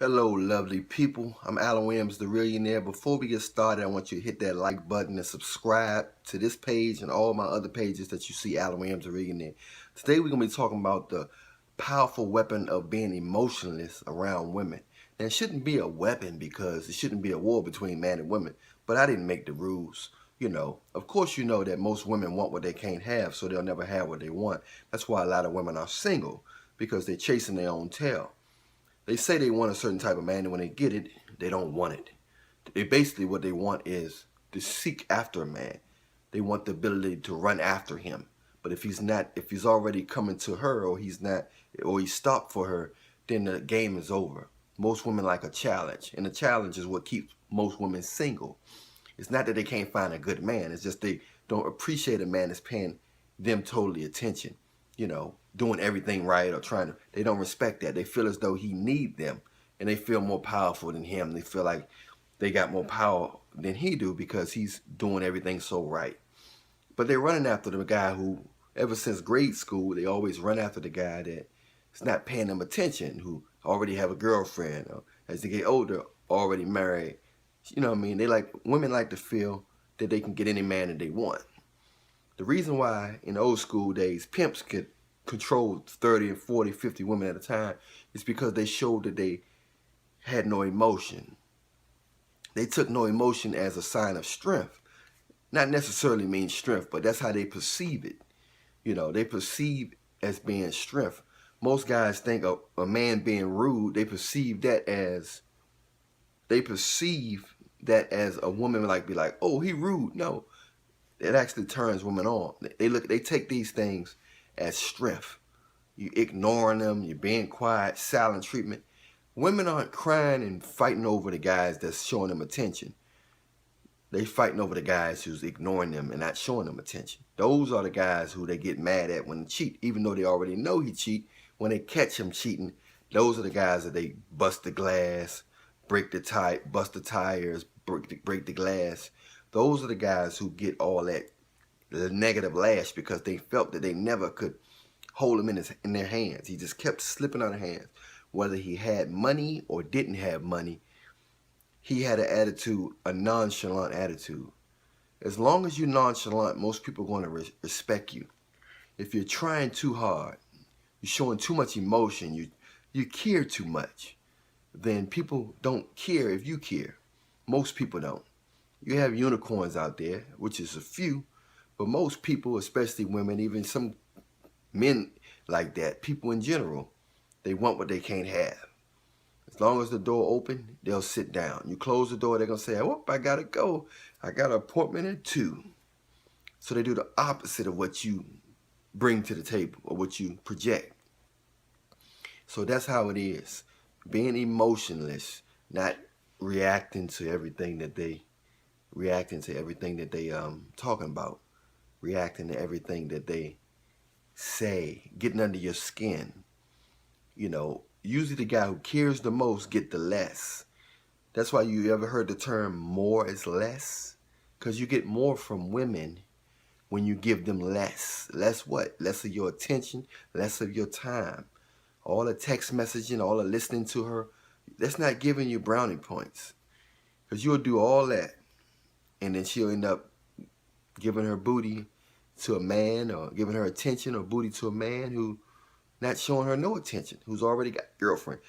Hello, lovely people. I'm Allan Williams, the Reallionaire. Before we get started, I want you to hit that like button and subscribe to this page and all my other pages that you see Allan Williams, the Reallionaire. Today, we're going to be talking about the powerful weapon of being emotionless around women. And it shouldn't be a weapon because it shouldn't be a war between man and women. But I didn't make the rules. Of course, you know that most women want what they can't have, so they'll never have what they want. That's why a lot of women are single, because they're chasing their own tail. They say they want a certain type of man, and when they get it, they don't want it. Basically what they want is to seek after a man. They want the ability to run after him. But if he's already coming to her, or he's stopped for her, then the game is over. Most women like a challenge, and a challenge is what keeps most women single. It's not that they can't find a good man. It's just they don't appreciate a man that's paying them totally attention, doing everything right or they don't respect that. They feel as though he need them, and they feel more powerful than him. They feel like they got more power than he do because he's doing everything so right. But they're running after the guy who, ever since grade school, they always run after the guy that is not paying them attention, who already have a girlfriend, or as they get older, already married. You know what I mean? Women like to feel that they can get any man that they want. The reason why in the old school days pimps could control 30 and 40, 50 women at a time is because they showed that they had no emotion. They took no emotion as a sign of strength. Not necessarily means strength, but that's how they perceive it. They perceive as being strength. Most guys think of a man being rude, they perceive that as a woman be like, oh, he rude. No, it actually turns women on. They take these things as strength. You ignoring them, you're being quiet, silent treatment. Women aren't crying and fighting over the guys that's showing them attention. They fighting over the guys who's ignoring them and not showing them attention. Those are the guys who they get mad at when they cheat, even though they already know he cheat. When they catch him cheating, those are the guys that they bust the glass, bust the tires, break the glass. Those are the guys who get all that negative lash because they felt that they never could hold him in their hands. He just kept slipping out of hands. Whether he had money or didn't have money, he had an attitude, a nonchalant attitude. As long as you're nonchalant, most people are going to respect you. If you're trying too hard, you're showing too much emotion, you care too much, then people don't care if you care. Most people don't. You have unicorns out there, which is a few, but most people, especially women, even some men like that, people in general, they want what they can't have. As long as the door open, they'll sit down. You close the door, they're going to say, oh, I got to go. I got an appointment at 2. So they do the opposite of what you bring to the table or what you project. So that's how it is. Being emotionless, not reacting to everything that they talking about, reacting to everything that they say, getting under your skin. Usually the guy who cares the most get the less. That's why you ever heard the term more is less? Because you get more from women when you give them less. Less what? Less of your attention, less of your time. All the text messaging, all the listening to her, that's not giving you brownie points. Because you'll do all that, and then she'll end up giving her booty to a man, or giving her attention or booty to a man who not showing her no attention, who's already got a girlfriend.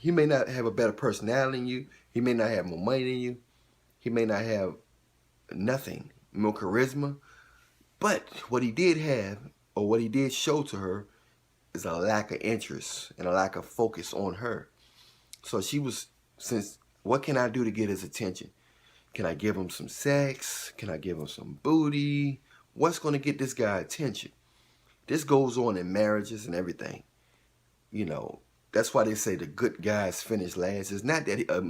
He may not have a better personality than you. He may not have more money than you. He may not have nothing, no charisma. But what he did have, or what he did show to her, is a lack of interest and a lack of focus on her. So what can I do to get his attention? Can I give him some sex? Can I give him some booty? What's going to get this guy attention? This goes on in marriages and everything. That's why they say the good guys finish last. It's not that a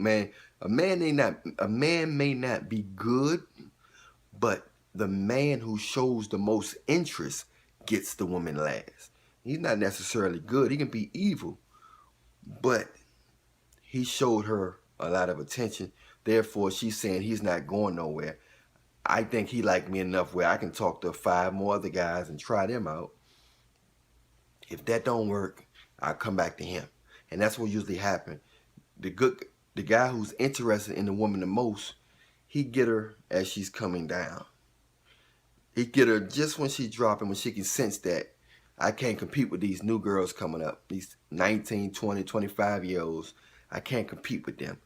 man may not be good, but the man who shows the most interest gets the woman last. He's not necessarily good. He can be evil, but he showed her a lot of attention. Therefore, she's saying he's not going nowhere. I think he liked me enough where I can talk to 5 more other guys and try them out. If that don't work, I'll come back to him. And that's what usually happens. the guy who's interested in the woman the most, he get her as she's coming down. He get her just when she's dropping, when she can sense that I can't compete with these new girls coming up, these 19, 20, 25-year-olds. I can't compete with them.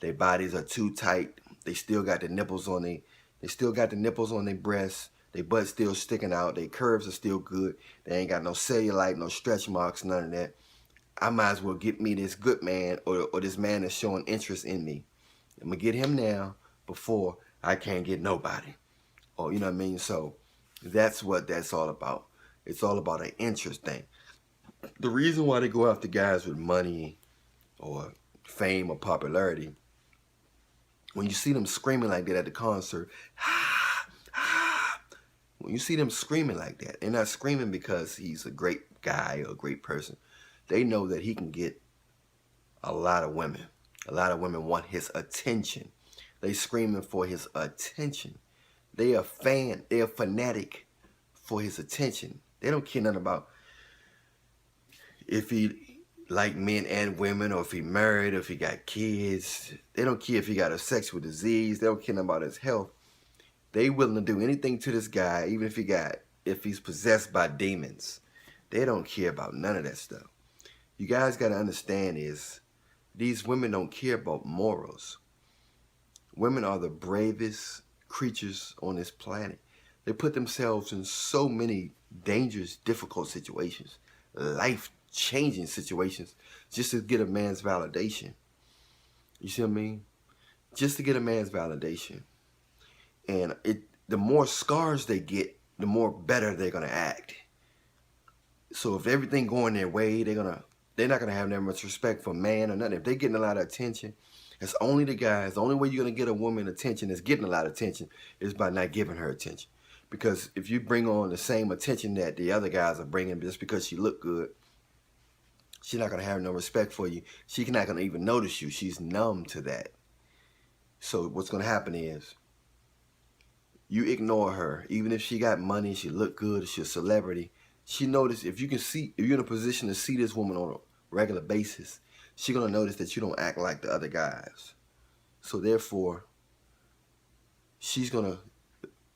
Their bodies are too tight. They still got the nipples on their breasts. Their butt still sticking out. Their curves are still good. They ain't got no cellulite, no stretch marks, none of that. I might as well get me this good man or this man that's showing interest in me. I'm going to get him now before I can't get nobody. Or, you know what I mean? So that's what that's all about. It's all about an interest thing. The reason why they go after guys with money or fame or popularity, when you see them screaming like that at the concert, when you see them screaming like that, they're not screaming because he's a great guy or a great person. They know that he can get a lot of women. A lot of women want his attention. They screaming for his attention. They are fanatic for his attention. They don't care nothing about if he like men and women, or if he married, or if he got kids. They don't care if he got a sexual disease. They don't care nothing about his health. They willing to do anything to this guy, even if he's possessed by demons. They don't care about none of that stuff. You guys got to understand is these women don't care about morals. Women are the bravest creatures on this planet. They put themselves in so many dangerous, difficult situations, life-changing situations, just to get a man's validation. You see what I mean? Just to get a man's validation. And the more scars they get, the more better they're going to act. So if everything going their way, they're not gonna have that much respect for man or nothing. If they're getting a lot of attention, it's only the guys. The only way you're gonna get a woman attention that's getting a lot of attention is by not giving her attention. Because if you bring on the same attention that the other guys are bringing just because she look good, she's not gonna have no respect for you. She's not gonna even notice you. She's numb to that. So what's gonna happen is you ignore her, even if she got money, she look good, she's a celebrity. She notice if you're in a position to see this woman on a regular basis, she's gonna notice that you don't act like the other guys. So therefore, she's gonna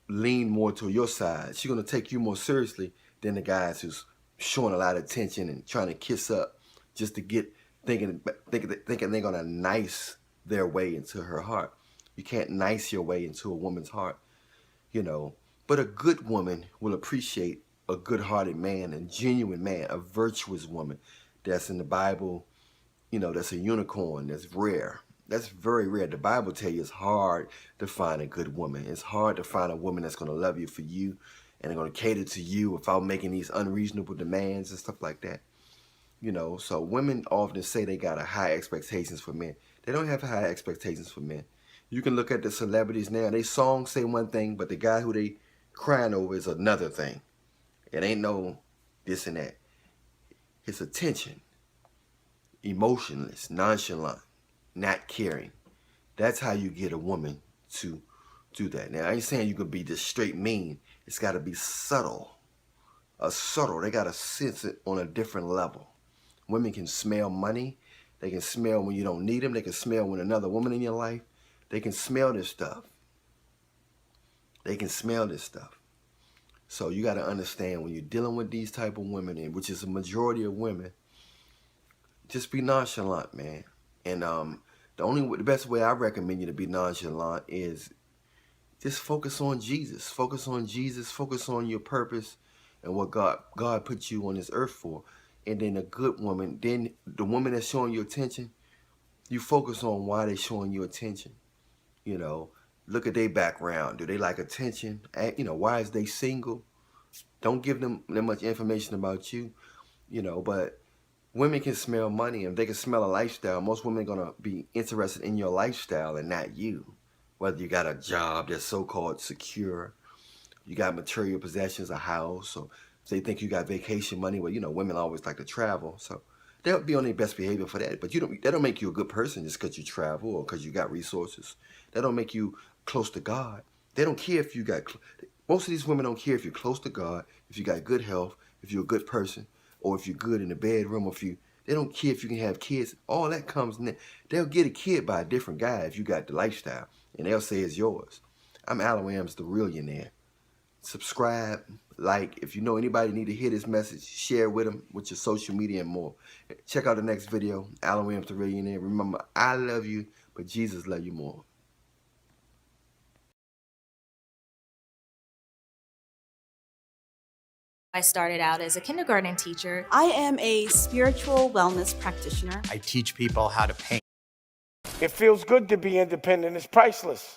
lean more to your side. She's gonna take you more seriously than the guys who's showing a lot of attention and trying to kiss up just to get thinking they're gonna nice their way into her heart. You can't nice your way into a woman's heart, you know. But a good woman will appreciate a good-hearted man, a genuine man, a virtuous woman that's in the Bible, you know, that's a unicorn, that's rare. That's very rare. The Bible tells you it's hard to find a good woman. It's hard to find a woman that's going to love you for you and going to cater to you without making these unreasonable demands and stuff like that. You know, so women often say they got a high expectations for men. They don't have high expectations for men. You can look at the celebrities now. They songs say one thing, but the guy who they crying over is another thing. It ain't no this and that. His attention, emotionless, nonchalant, not caring. That's how you get a woman to do that. Now, I ain't saying you can be just straight mean. It's got to be subtle. They got to sense it on a different level. Women can smell money. They can smell when you don't need them. They can smell when another woman in your life. They can smell this stuff. They can smell this stuff. So you got to understand when you're dealing with these type of women, and which is a majority of women, just be nonchalant, man. And the best way I recommend you to be nonchalant is just focus on Jesus. Focus on Jesus. Focus on your purpose and what God put you on this earth for. And then a good woman, then the woman that's showing you attention, you focus on why they're showing you attention. You know, look at their background. Do they like attention? You know, why is they single? Don't give them that much information about you, you know, but women can smell money and they can smell a lifestyle. Most women are going to be interested in your lifestyle and not you. Whether you got a job that's so-called secure, you got material possessions, a house, or they think you got vacation money. Well, you know, women always like to travel, so they'll be on their best behavior for that. But that don't make you a good person just because you travel or because you got resources. That don't make you close to God. They don't care if you got... Most of these women don't care if you're close to God, if you got good health, if you're a good person, or if you're good in the bedroom, or if you They don't care if you can have kids. All that comes in. They'll get a kid by a different guy if you got the lifestyle, and they'll say it's yours. I'm Allan Williams, the Reallionaire. Subscribe, like. If you know anybody need to hear this message, share with them with your social media and more. Check out the next video. Allan Williams, the Reallionaire. Remember, I love you, but Jesus loves you more. I started out as a kindergarten teacher. I am a spiritual wellness practitioner. I teach people how to paint. It feels good to be independent. It's priceless.